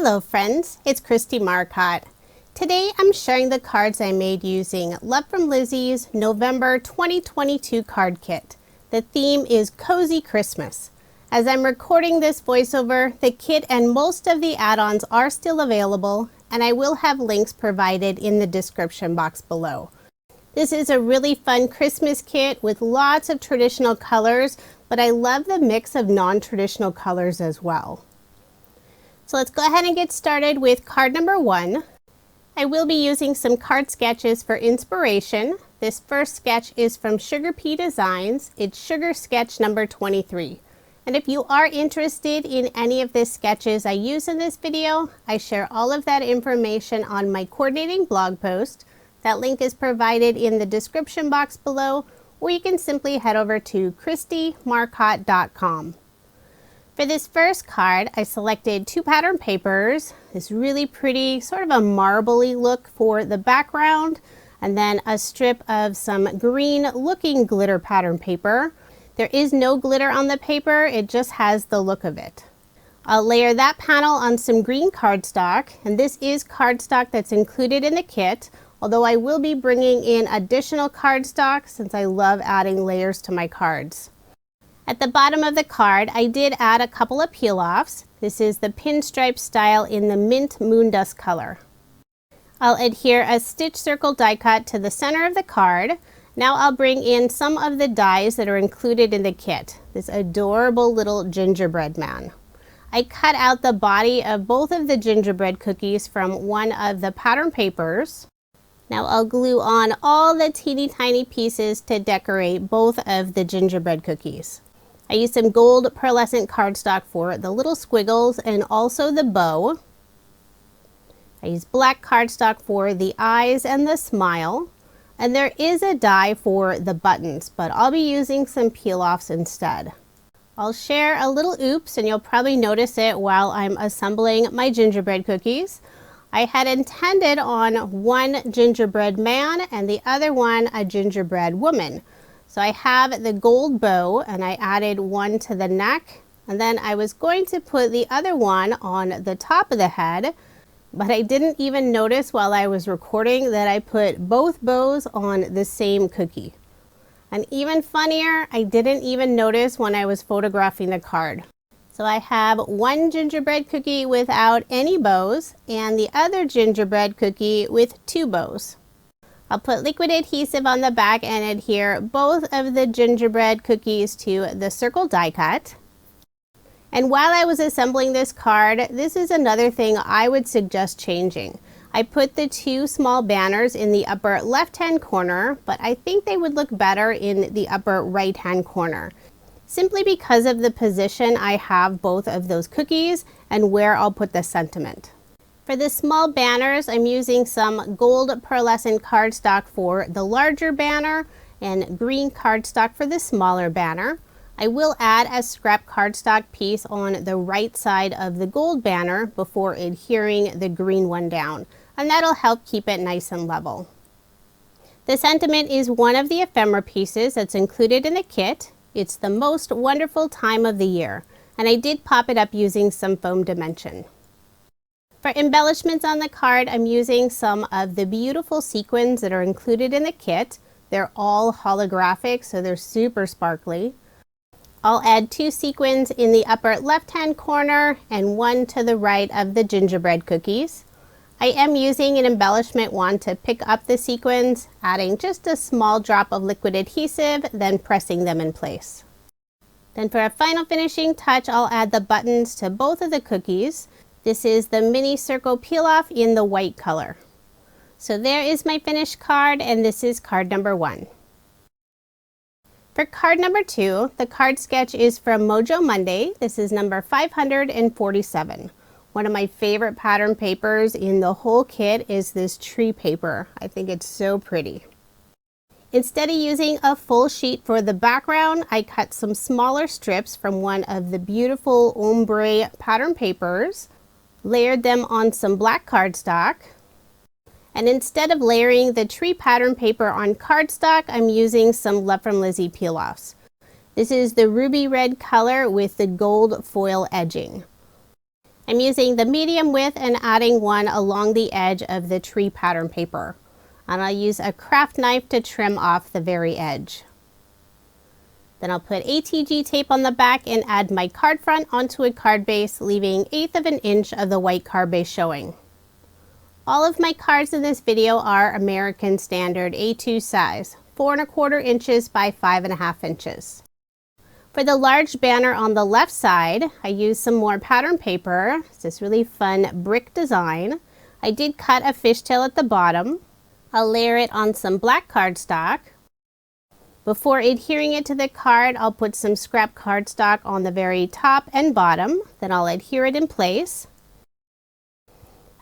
Hello friends, it's Kristie Marcotte. Today I'm sharing the cards I made using Love From Lizi's November 2022 card kit. The theme is Cozy Christmas. As I'm recording this voiceover, the kit and most of the add-ons are still available, and I will have links provided in the description box below. This is a really fun Christmas kit with lots of traditional colors, but I love the mix of non-traditional colors as well. So let's go ahead and get started with card number 1. I will be using some card sketches for inspiration. This first sketch is from Sugar Pea Designs. It's Sugar Sketch number 23. And if you are interested in any of the sketches I use in this video, I share all of that information on my coordinating blog post. That link is provided in the description box below, or you can simply head over to KristieMarcotte.com. For this first card, I selected 2 pattern papers, this really pretty sort of a marbly look for the background, and then a strip of some green looking glitter pattern paper. There is no glitter on the paper, it just has the look of it. I'll layer that panel on some green cardstock, and this is cardstock that's included in the kit, although I will be bringing in additional cardstock since I love adding layers to my cards. At the bottom of the card, I did add a couple of peel-offs. This is the pinstripe style in the mint moondust color. I'll adhere a stitch circle die cut to the center of the card. Now I'll bring in some of the dies that are included in the kit. This adorable little gingerbread man. I cut out the body of both of the gingerbread cookies from one of the pattern papers. Now I'll glue on all the teeny tiny pieces to decorate both of the gingerbread cookies. I used some gold pearlescent cardstock for the little squiggles and also the bow. I used black cardstock for the eyes and the smile. And there is a die for the buttons, but I'll be using some peel-offs instead. I'll share a little oops, and you'll probably notice it while I'm assembling my gingerbread cookies. I had intended on one gingerbread man and the other one a gingerbread woman. So I have the gold bow and I added one to the neck, and then I was going to put the other one on the top of the head, but I didn't even notice while I was recording that I put both bows on the same cookie. And even funnier, I didn't even notice when I was photographing the card. So I have one gingerbread cookie without any bows and the other gingerbread cookie with 2 bows. I'll put liquid adhesive on the back and adhere both of the gingerbread cookies to the circle die cut. And while I was assembling this card, this is another thing I would suggest changing. I put the 2 small banners in the upper left-hand corner, but I think they would look better in the upper right-hand corner, simply because of the position I have both of those cookies and where I'll put the sentiment. For the small banners, I'm using some gold pearlescent cardstock for the larger banner and green cardstock for the smaller banner. I will add a scrap cardstock piece on the right side of the gold banner before adhering the green one down, and that'll help keep it nice and level. The sentiment is one of the ephemera pieces that's included in the kit. It's the most wonderful time of the year, and I did pop it up using some foam dimension. For embellishments on the card, I'm using some of the beautiful sequins that are included in the kit. They're all holographic, so they're super sparkly. I'll add 2 sequins in the upper left-hand corner and 1 to the right of the gingerbread cookies. I am using an embellishment wand to pick up the sequins, adding just a small drop of liquid adhesive, then pressing them in place. Then for a final finishing touch, I'll add the buttons to both of the cookies. This is the mini circle peel-off in the white color. So there is my finished card, and this is card number 1. For card number 2, the card sketch is from Mojo Monday. This is number 547. One of my favorite pattern papers in the whole kit is this tree paper. I think it's so pretty. Instead of using a full sheet for the background, I cut some smaller strips from one of the beautiful ombre pattern papers, layered them on some black cardstock, and instead of layering the tree pattern paper on cardstock, I'm using some Love From Lizi peel-offs. This is the ruby red color with the gold foil edging. I'm using the medium width and adding one along the edge of the tree pattern paper. And I'll use a craft knife to trim off the very edge. Then I'll put ATG tape on the back and add my card front onto a card base, leaving 1/8 of an inch of the white card base showing. All of my cards in this video are American Standard A2 size, 4 1/4 inches by 5 1/2 inches. For the large banner on the left side, I used some more pattern paper. It's this really fun brick design. I did cut a fishtail at the bottom. I'll layer it on some black cardstock. Before adhering it to the card, I'll put some scrap cardstock on the very top and bottom. Then I'll adhere it in place.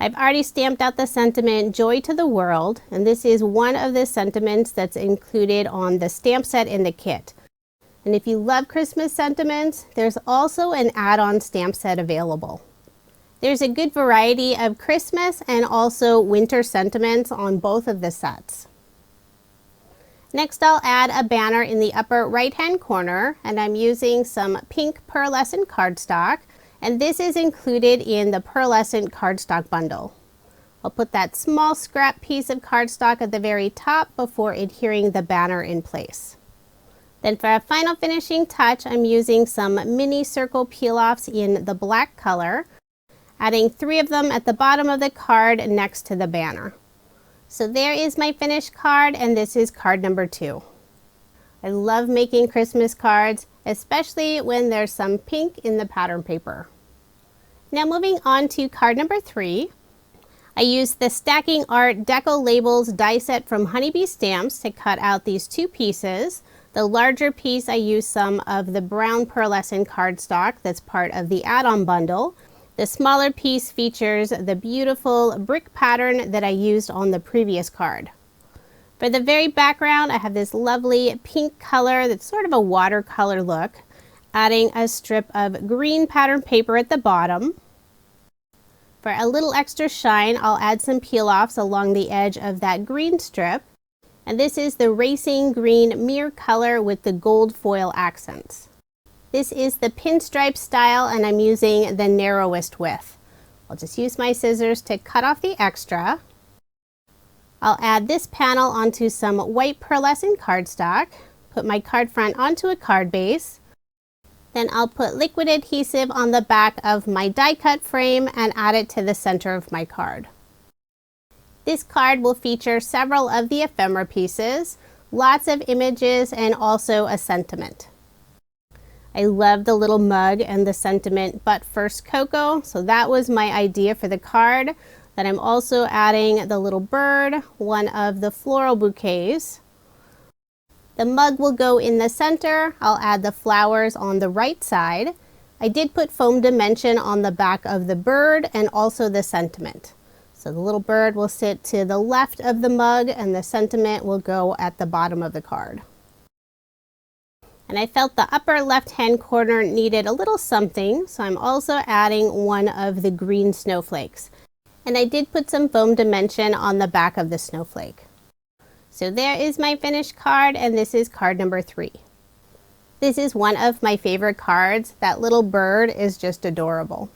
I've already stamped out the sentiment, Joy to the World, and this is one of the sentiments that's included on the stamp set in the kit. And if you love Christmas sentiments, there's also an add-on stamp set available. There's a good variety of Christmas and also winter sentiments on both of the sets. Next, I'll add a banner in the upper right-hand corner, and I'm using some pink pearlescent cardstock, and this is included in the pearlescent cardstock bundle. I'll put that small scrap piece of cardstock at the very top before adhering the banner in place. Then for a final finishing touch, I'm using some mini circle peel-offs in the black color, adding 3 of them at the bottom of the card next to the banner. So there is my finished card, and this is card number 2. I love making Christmas cards, especially when there's some pink in the pattern paper. Now moving on to card number 3. I used the Stacking Art Deco Labels die set from Honeybee Stamps to cut out these 2 pieces. The larger piece, I used some of the brown pearlescent cardstock that's part of the add-on bundle. The smaller piece features the beautiful brick pattern that I used on the previous card. For the very background, I have this lovely pink color that's sort of a watercolor look, adding a strip of green pattern paper at the bottom. For a little extra shine, I'll add some peel-offs along the edge of that green strip. And this is the Racing Green mirror color with the gold foil accents. This is the pinstripe style, and I'm using the narrowest width. I'll just use my scissors to cut off the extra. I'll add this panel onto some white pearlescent cardstock, put my card front onto a card base. Then I'll put liquid adhesive on the back of my die cut frame and add it to the center of my card. This card will feature several of the ephemera pieces, lots of images, and also a sentiment. I love the little mug and the sentiment, but first cocoa, so that was my idea for the card. Then I'm also adding the little bird, one of the floral bouquets. The mug will go in the center. I'll add the flowers on the right side. I did put foam dimension on the back of the bird and also the sentiment. So the little bird will sit to the left of the mug and the sentiment will go at the bottom of the card. And I felt the upper left-hand corner needed a little something, so I'm also adding one of the green snowflakes. And I did put some foam dimension on the back of the snowflake. So there is my finished card, and this is card number 3. This is one of my favorite cards. That little bird is just adorable.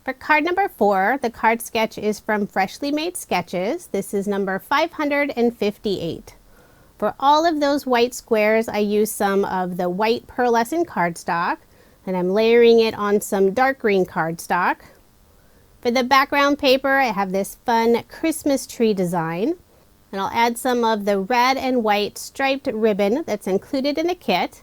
For card number 4, the card sketch is from Freshly Made Sketches. This is number 558. For all of those white squares, I used some of the white pearlescent cardstock, and I'm layering it on some dark green cardstock. For the background paper, I have this fun Christmas tree design, and I'll add some of the red and white striped ribbon that's included in the kit.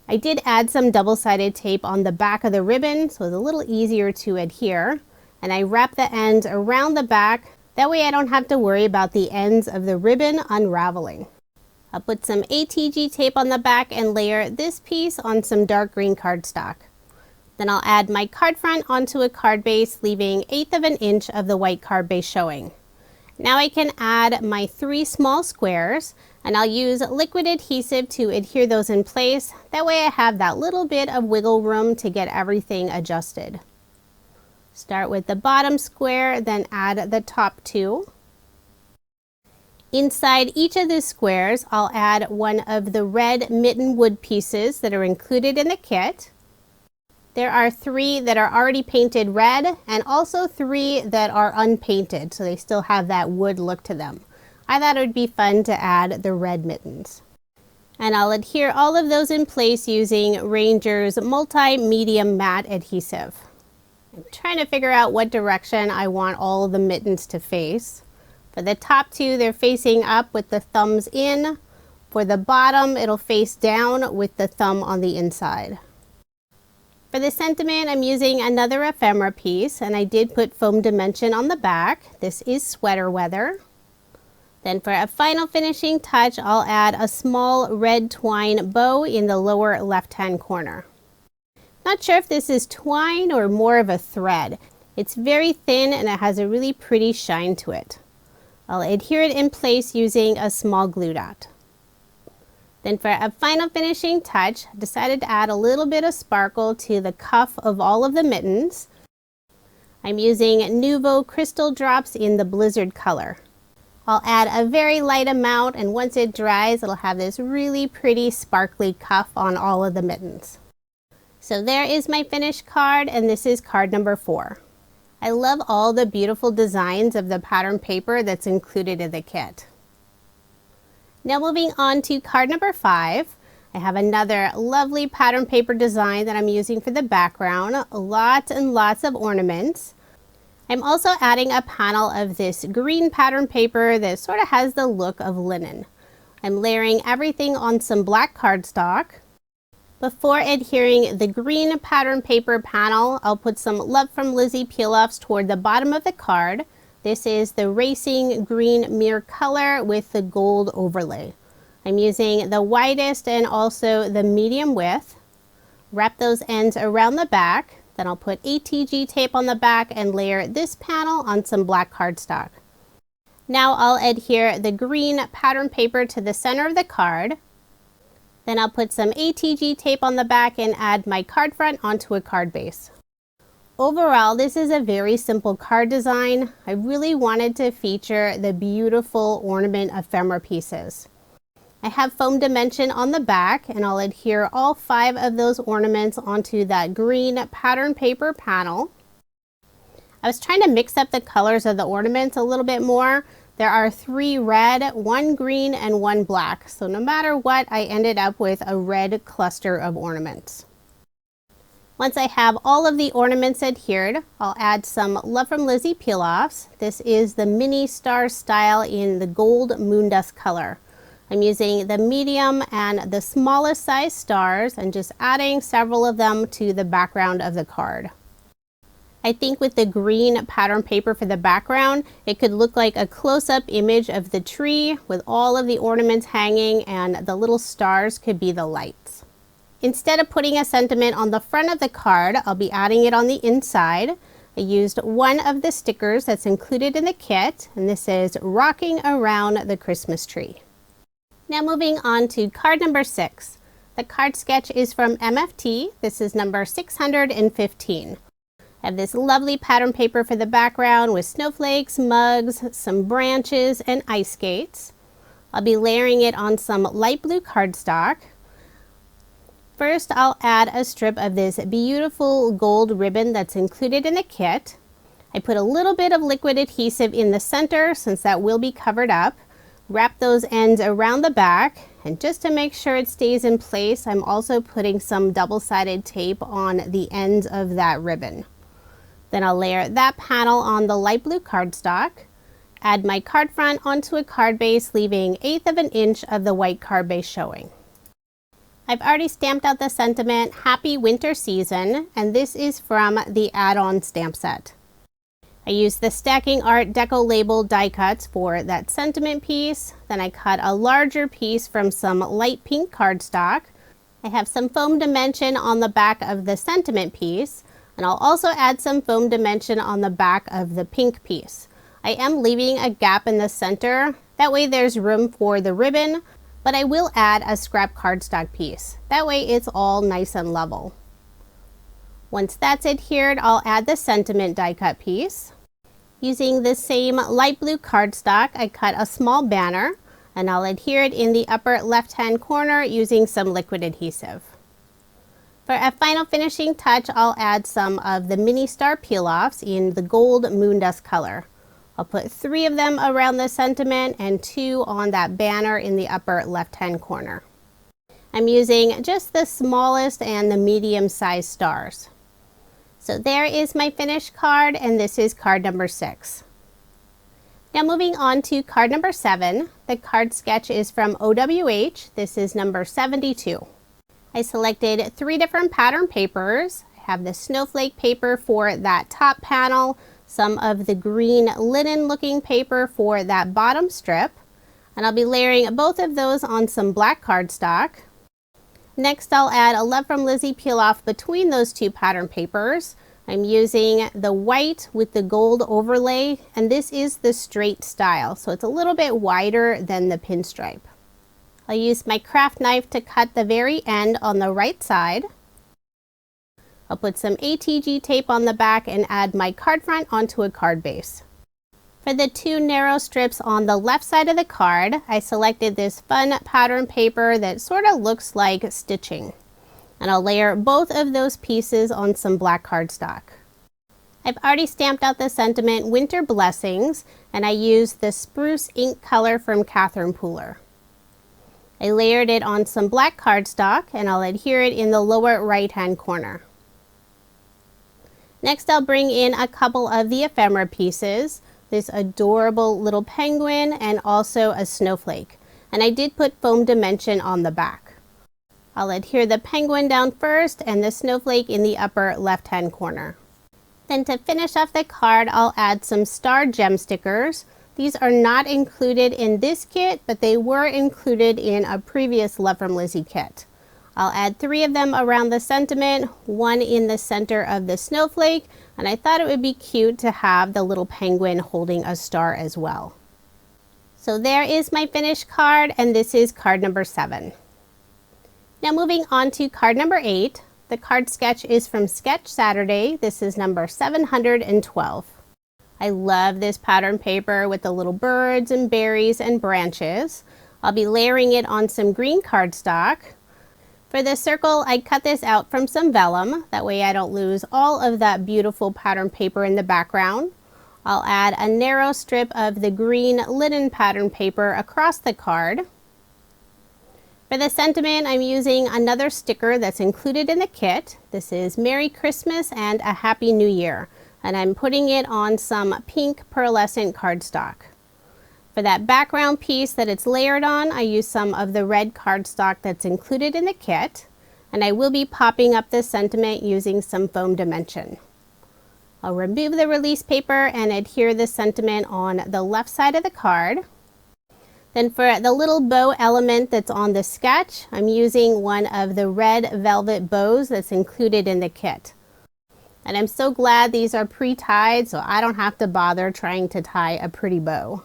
I did add some double-sided tape on the back of the ribbon, so it's a little easier to adhere. And I wrap the ends around the back. That way I don't have to worry about the ends of the ribbon unraveling. I'll put some ATG tape on the back and layer this piece on some dark green cardstock. Then I'll add my card front onto a card base, leaving 1/8 of an inch of the white card base showing. Now I can add my 3 small squares, and I'll use liquid adhesive to adhere those in place. That way I have that little bit of wiggle room to get everything adjusted. Start with the bottom square, then add the top 2. Inside each of the squares, I'll add one of the red mitten wood pieces that are included in the kit. There are 3 that are already painted red and also 3 that are unpainted, so they still have that wood look to them. I thought it would be fun to add the red mittens. And I'll adhere all of those in place using Ranger's multi-medium matte adhesive. I'm trying to figure out what direction I want all of the mittens to face. For the top 2, they're facing up with the thumbs in. For the bottom, it'll face down with the thumb on the inside. For the sentiment, I'm using another ephemera piece, and I did put foam dimension on the back. This is sweater weather. Then for a final finishing touch, I'll add a small red twine bow in the lower left-hand corner. Not sure if this is twine or more of a thread. It's very thin and it has a really pretty shine to it. I'll adhere it in place using a small glue dot. Then for a final finishing touch, I decided to add a little bit of sparkle to the cuff of all of the mittens. I'm using Nuvo crystal drops in the Blizzard color. I'll add a very light amount, and once it dries, it'll have this really pretty sparkly cuff on all of the mittens. So there is my finished card, and this is card number 4. I love all the beautiful designs of the pattern paper that's included in the kit. Now moving on to card number 5, I have another lovely pattern paper design that I'm using for the background. Lots and lots of ornaments. I'm also adding a panel of this green pattern paper that sort of has the look of linen. I'm layering everything on some black cardstock. Before adhering the green pattern paper panel, I'll put some Love From Lizi peel-offs toward the bottom of the card. This is the Racing Green Mirror color with the gold overlay. I'm using the widest and also the medium width. Wrap those ends around the back. Then I'll put ATG tape on the back and layer this panel on some black cardstock. Now I'll adhere the green pattern paper to the center of the card. Then I'll put some ATG tape on the back and add my card front onto a card base. Overall, this is a very simple card design. I really wanted to feature the beautiful ornament ephemera pieces. I have foam dimension on the back, and I'll adhere all 5 of those ornaments onto that green pattern paper panel. I was trying to mix up the colors of the ornaments a little bit more. There are 3 red, 1 green, and 1 black. So no matter what, I ended up with a red cluster of ornaments. Once I have all of the ornaments adhered, I'll add some Love From Lizi peel-offs. This is the mini star style in the gold moondust color. I'm using the medium and the smallest size stars and just adding several of them to the background of the card. I think with the green pattern paper for the background, it could look like a close-up image of the tree with all of the ornaments hanging, and the little stars could be the lights. Instead of putting a sentiment on the front of the card, I'll be adding it on the inside. I used one of the stickers that's included in the kit, and this is Rocking Around the Christmas Tree. Now moving on to card number 6. The card sketch is from MFT. This is number 615. I have this lovely pattern paper for the background with snowflakes, mugs, some branches, and ice skates. I'll be layering it on some light blue cardstock. First, I'll add a strip of this beautiful gold ribbon that's included in the kit. I put a little bit of liquid adhesive in the center since that will be covered up. Wrap those ends around the back, and just to make sure it stays in place, I'm also putting some double-sided tape on the ends of that ribbon. Then I'll layer that panel on the light blue cardstock, add my card front onto a card base, leaving 1/8 of an inch of the white card base showing. I've already stamped out the sentiment, Happy Winter Season, and this is from the add-on stamp set. I used the Stacking Art Deco label die cuts for that sentiment piece. Then I cut a larger piece from some light pink cardstock. I have some foam dimension on the back of the sentiment piece, and I'll also add some foam dimension on the back of the pink piece. I am leaving a gap in the center, that way there's room for the ribbon, but I will add a scrap cardstock piece. That way it's all nice and level. Once that's adhered, I'll add the sentiment die cut piece. Using the same light blue cardstock, I cut a small banner, and I'll adhere it in the upper left-hand corner using some liquid adhesive. For a final finishing touch, I'll add some of the mini star peel-offs in the gold moon dust color. I'll put 3 of them around the sentiment and 2 on that banner in the upper left-hand corner. I'm using just the smallest and the medium-sized stars. So there is my finished card, and this is card number 6. Now moving on to card number 7. The card sketch is from OWH. This is number 72. I selected 3 different pattern papers. I have the snowflake paper for that top panel, some of the green linen looking paper for that bottom strip, and I'll be layering both of those on some black cardstock. Next, I'll add a Love From Lizi peel off between those 2 pattern papers. I'm using the white with the gold overlay, and this is the straight style, so it's a little bit wider than the pinstripe. I'll use my craft knife to cut the very end on the right side. I'll put some ATG tape on the back and add my card front onto a card base. For the 2 narrow strips on the left side of the card, I selected this fun pattern paper that sort of looks like stitching. And I'll layer both of those pieces on some black cardstock. I've already stamped out the sentiment Winter Blessings, and I used the Spruce ink color from Catherine Pooler. I layered it on some black cardstock, and I'll adhere it in the lower right hand corner. Next, I'll bring in a couple of the ephemera pieces, this adorable little penguin and also a snowflake. And I did put foam dimension on the back. I'll adhere the penguin down first and the snowflake in the upper left hand corner. Then to finish off the card, I'll add some star gem stickers. These are not included in this kit, but they were included in a previous Love From Lizi kit. I'll add 3 of them around the sentiment, 1 in the center of the snowflake, and I thought it would be cute to have the little penguin holding a star as well. So there is my finished card, and this is card number 7. Now moving on to card number 8. The card sketch is from Sketch Saturday. This is number 712. I love this pattern paper with the little birds and berries and branches. I'll be layering it on some green cardstock. For this circle, I cut this out from some vellum. That way I don't lose all of that beautiful pattern paper in the background. I'll add a narrow strip of the green linen pattern paper across the card. For the sentiment, I'm using another sticker that's included in the kit. This is Merry Christmas and a Happy New Year. And I'm putting it on some pink pearlescent cardstock. For that background piece that it's layered on, I use some of the red cardstock that's included in the kit, and I will be popping up this sentiment using some foam dimension. I'll remove the release paper and adhere the sentiment on the left side of the card. Then for the little bow element that's on the sketch, I'm using one of the red velvet bows that's included in the kit. And I'm so glad these are pre-tied, so I don't have to bother trying to tie a pretty bow.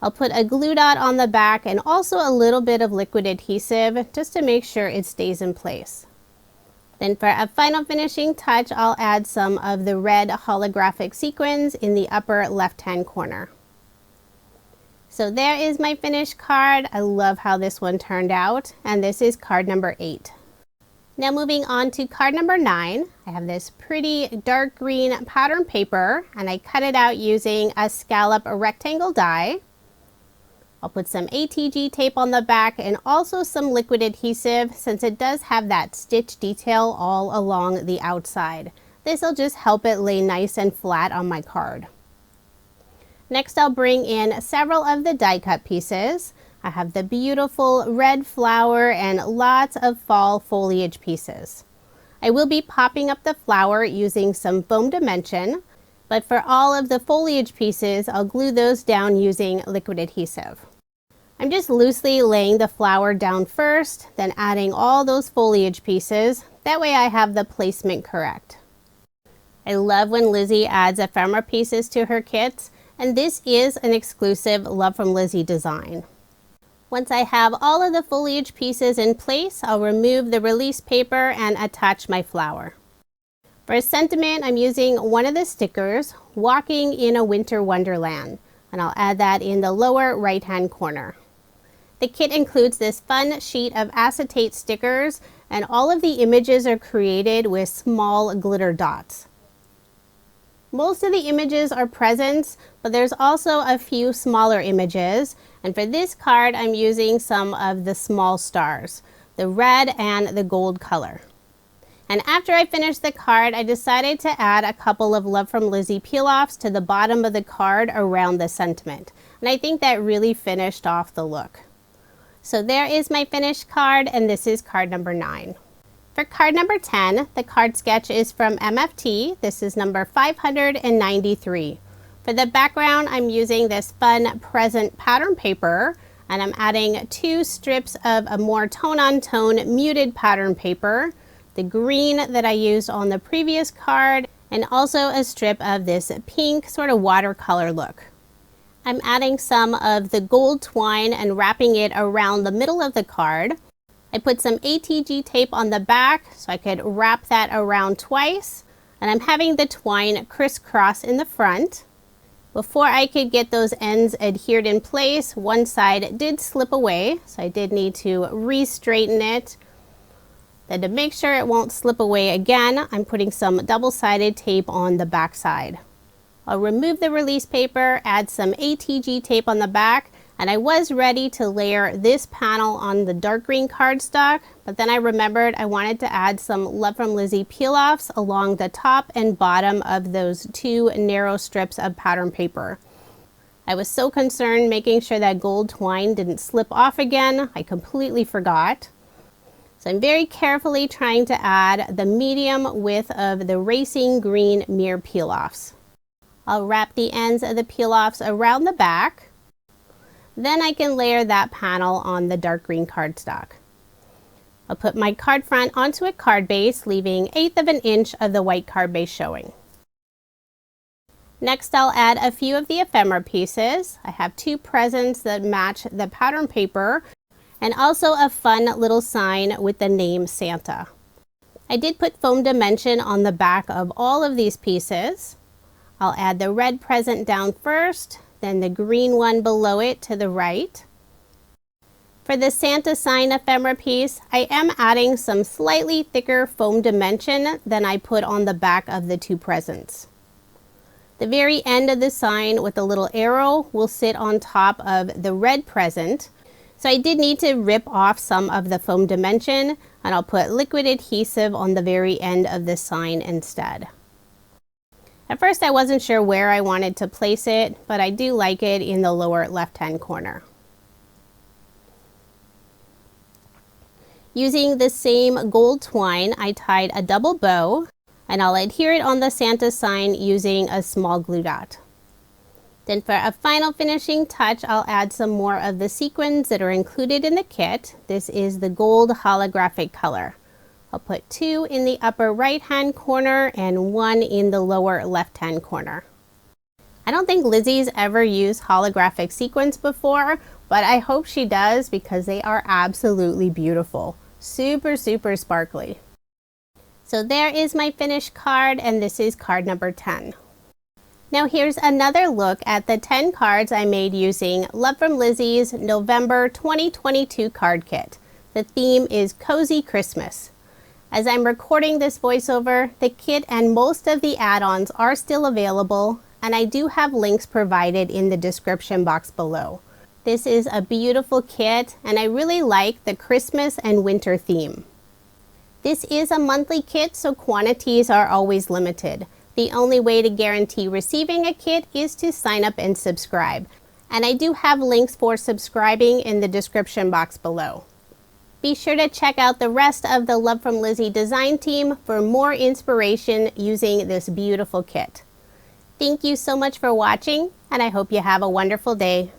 I'll put a glue dot on the back and also a little bit of liquid adhesive just to make sure it stays in place. Then for a final finishing touch, I'll add some of the red holographic sequins in the upper left-hand corner. So there is my finished card. I love how this one turned out, and this is card number 8. Now moving on to card number 9, I have this pretty dark green pattern paper, and I cut it out using a scallop rectangle die. I'll put some ATG tape on the back and also some liquid adhesive since it does have that stitch detail all along the outside. This will just help it lay nice and flat on my card. Next, I'll bring in several of the die cut pieces. I have the beautiful red flower and lots of fall foliage pieces. I will be popping up the flower using some foam dimension, but for all of the foliage pieces, I'll glue those down using liquid adhesive. I'm just loosely laying the flower down first, then adding all those foliage pieces. That way I have the placement correct. I love when Lizi adds ephemera pieces to her kits, and this is an exclusive Love From Lizi design. Once I have all of the foliage pieces in place, I'll remove the release paper and attach my flower. For a sentiment, I'm using one of the stickers, Walking in a Winter Wonderland, and I'll add that in the lower right-hand corner. The kit includes this fun sheet of acetate stickers, and all of the images are created with small glitter dots. Most of the images are presents, but there's also a few smaller images, and for this card I'm using some of the small stars, the red and the gold color. And after I finished the card, I decided to add a couple of Love From Lizi peel-offs to the bottom of the card around the sentiment. And I think that really finished off the look. So there is my finished card, and this is card number 9. For card number 10, the card sketch is from MFT. This is number 593. For the background, I'm using this fun present pattern paper, and I'm adding 2 strips of a more tone-on-tone muted pattern paper, the green that I used on the previous card, and also a strip of this pink sort of watercolor look. I'm adding some of the gold twine and wrapping it around the middle of the card. I put some ATG tape on the back so I could wrap that around twice, and I'm having the twine crisscross in the front. Before I could get those ends adhered in place, one side did slip away, so I did need to re-straighten it. Then to make sure it won't slip away again, I'm putting some double-sided tape on the back side. I'll remove the release paper, add some ATG tape on the back, and I was ready to layer this panel on the dark green cardstock, but then I remembered I wanted to add some Love From Lizi peel-offs along the top and bottom of those 2 narrow strips of pattern paper. I was so concerned making sure that gold twine didn't slip off again, I completely forgot. So I'm very carefully trying to add the medium width of the racing green mirror peel-offs. I'll wrap the ends of the peel-offs around the back. Then I can layer that panel on the dark green cardstock. I'll put my card front onto a card base, leaving 1/8 of an inch of the white card base showing. Next, I'll add a few of the ephemera pieces. I have 2 presents that match the pattern paper, and also a fun little sign with the name Santa. I did put foam dimension on the back of all of these pieces. I'll add the red present down first, then the green one below it to the right. For the Santa sign ephemera piece, I am adding some slightly thicker foam dimension than I put on the back of the 2 presents. The very end of the sign with the little arrow will sit on top of the red present. So I did need to rip off some of the foam dimension, and I'll put liquid adhesive on the very end of the sign instead. At first I wasn't sure where I wanted to place it, but I do like it in the lower left-hand corner. Using the same gold twine, I tied a double bow, and I'll adhere it on the Santa sign using a small glue dot. Then for a final finishing touch, I'll add some more of the sequins that are included in the kit. This is the gold holographic color. I'll put 2 in the upper right-hand corner and 1 in the lower left-hand corner. I don't think Lizi's ever used holographic sequins before, but I hope she does because they are absolutely beautiful. Super, super sparkly. So there is my finished card, and this is card number 10. Now here's another look at the 10 cards I made using Love From Lizi's November 2022 card kit. The theme is Cozy Christmas. As I'm recording this voiceover, the kit and most of the add-ons are still available, and I do have links provided in the description box below. This is a beautiful kit, and I really like the Christmas and winter theme. This is a monthly kit, so quantities are always limited. The only way to guarantee receiving a kit is to sign up and subscribe. And I do have links for subscribing in the description box below. Be sure to check out the rest of the Love From Lizi design team for more inspiration using this beautiful kit. Thank you so much for watching, and I hope you have a wonderful day.